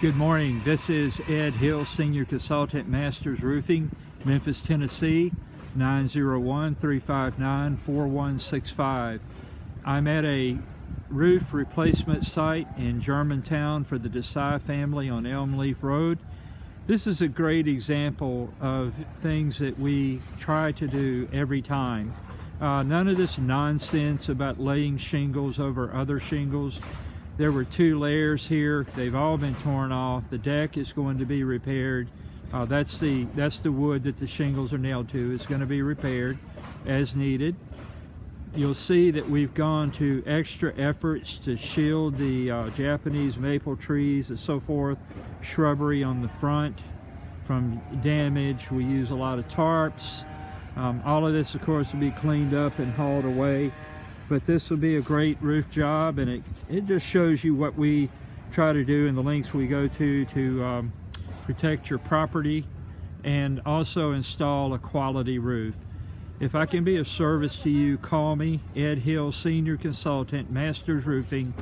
Good morning. This is Ed Hill, Senior Consultant, Masters Roofing, Memphis, Tennessee, 901-359-4165. I'm at a roof replacement site in Germantown for the Desai family on Elm Leaf Road. This is a great example of things that we try to do every time. None of this nonsense about laying shingles over other shingles. There were 2 layers here. They've all been torn off. The deck is going to be repaired. That's the wood that the shingles are nailed to. It's going to be repaired as needed. You'll see that we've gone to extra efforts to shield the Japanese maple trees and so forth, shrubbery on the front from damage. We use a lot of tarps. All of this, of course, will be cleaned up and hauled away. But this will be a great roof job, and it just shows you what we try to do and the lengths we go to protect your property and also install a quality roof. If I can be of service to you, call me, Ed Hill, Senior Consultant, Masters Roofing,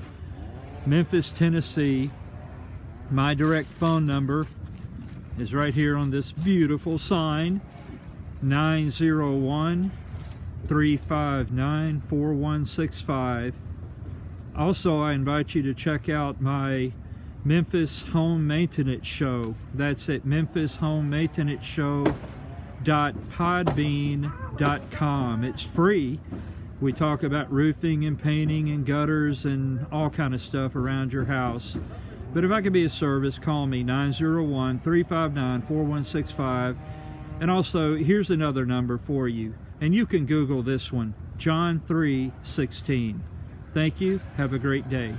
Memphis, Tennessee. My direct phone number is right here on this beautiful sign, 901-359-4165. Also, I invite you to check out my Memphis Home Maintenance Show. That's at memphishomemaintenanceshow.podbean.com. It's free. We talk about roofing and painting and gutters and all kind of stuff around your house. But if I can be of service, call me, 901-359-4165. And also, here's another number for you, and you can Google this one, John 3:16. Thank you. Have a great day.